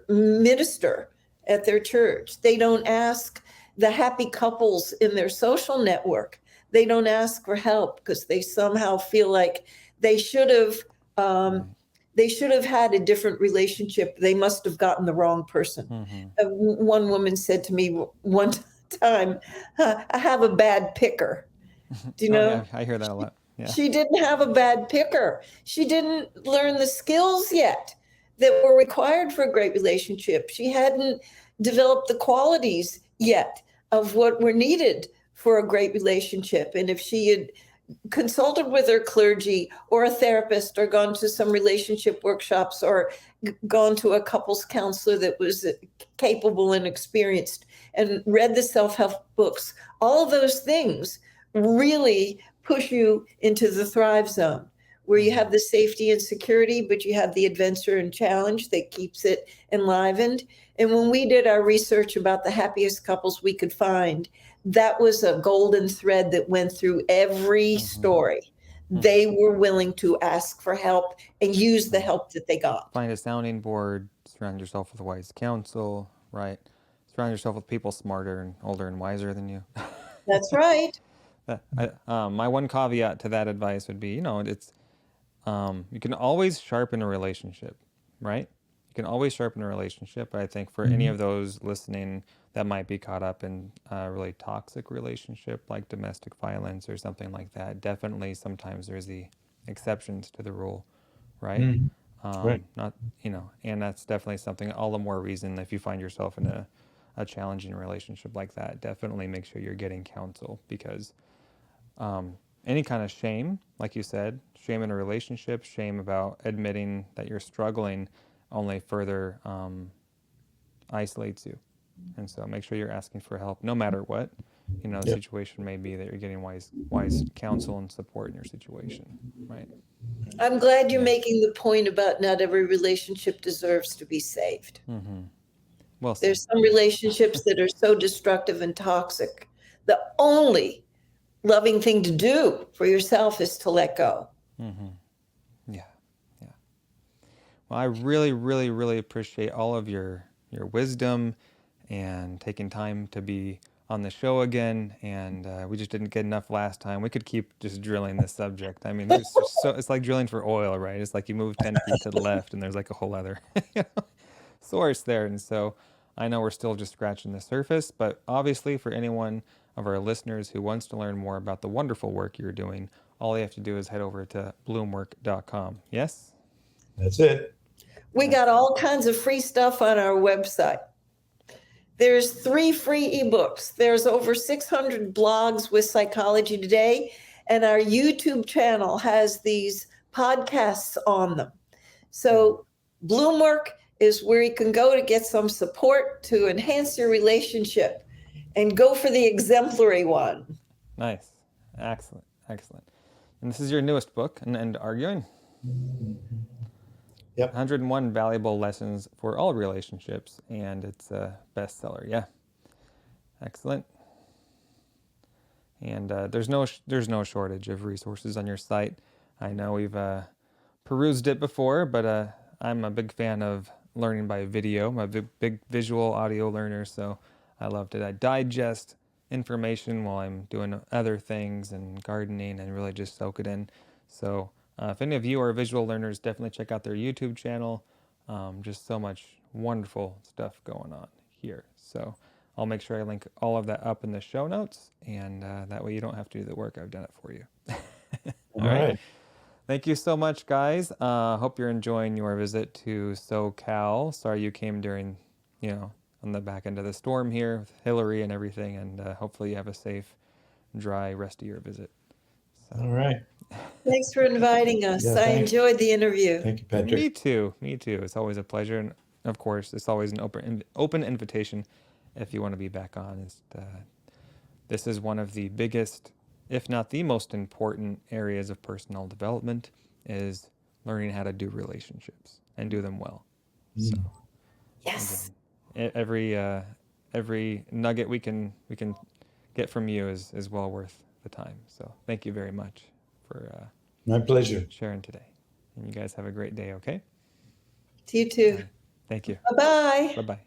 minister at their church. They don't ask the happy couples in their social network. They don't ask for help because they somehow feel like they should have had a different relationship. They must have gotten the wrong person. One woman said to me one time, I have a bad picker. Do you know? Yeah, I hear that a lot. Yeah. She didn't have a bad picker. She didn't learn the skills yet that were required for a great relationship. She hadn't developed the qualities yet of what were needed for a great relationship. And if she had consulted with her clergy or a therapist or gone to some relationship workshops or gone to a couples counselor that was capable and experienced and read the self-help books, all of those things really push you into the thrive zone where you have the safety and security, but you have the adventure and challenge that keeps it enlivened. And when we did our research about the happiest couples we could find, that was a golden thread that went through every story. they were willing to ask for help and use the help that they got. Find a sounding board, surround yourself with wise counsel, right? Surround yourself with people smarter and older and wiser than you. That's right. My one caveat to that advice would be, it's you can always sharpen a relationship, right? You can always sharpen a relationship. But I think for any of those listening that might be caught up in a really toxic relationship like domestic violence or something like that, definitely sometimes there's the exceptions to the rule, right? Right. Not, and that's definitely something, all the more reason if you find yourself in a challenging relationship like that, definitely make sure you're getting counsel, because any kind of shame, like you said, shame in a relationship, shame about admitting that you're struggling, only further isolates you. And so make sure you're asking for help, no matter what, the situation may be, that you're getting wise counsel and support in your situation, right? I'm glad you're making the point about not every relationship deserves to be saved. Well, there's some relationships that are so destructive and toxic. The only loving thing to do for yourself is to let go. Yeah. Well, I really, really, really appreciate all of your wisdom and taking time to be on the show again. And we just didn't get enough last time. We could keep just drilling this subject. I mean, there's it's like drilling for oil, right? It's like you move 10 feet to the left and there's like a whole other source there. And so I know we're still just scratching the surface, but obviously for anyone of our listeners who wants to learn more about the wonderful work you're doing, all they have to do is head over to bloomwork.com. Yes? That's it. We got all kinds of free stuff on our website. There's 3 free ebooks. There's over 600 blogs with Psychology Today, and our YouTube channel has these podcasts on them. So Bloomwork is where you can go to get some support to enhance your relationship and go for the exemplary one. Nice. Excellent. And this is your newest book, and Arguing? Yep. 101 Valuable Lessons for All Relationships, and it's a bestseller. Yeah. Excellent. And there's no shortage of resources on your site. I know we've perused it before, but I'm a big fan of learning by video. I'm a big visual audio learner, so I love to digest information while I'm doing other things and gardening and really just soak it in. So if any of you are visual learners, definitely check out their YouTube channel. Just so much wonderful stuff going on here. So I'll make sure I link all of that up in the show notes, and that way you don't have to do the work. I've done it for you. All right. Thank you so much, guys. Hope you're enjoying your visit to SoCal. Sorry you came during, on the back end of the storm here with Hillary and everything, and hopefully you have a safe, dry rest of your visit. So. All right. Thanks for inviting us. Yeah, I enjoyed the interview. Thank you, Patrick. Me too. It's always a pleasure. And of course, it's always an open invitation if you want to be back on. This is one of the biggest, if not the most important areas of personal development, is learning how to do relationships and do them well. So, yes. Again, every nugget we can get from you is well worth the time. So thank you very much for my pleasure sharing today. And you guys have a great day, okay? You too. Thank you. Bye-bye. Bye-bye.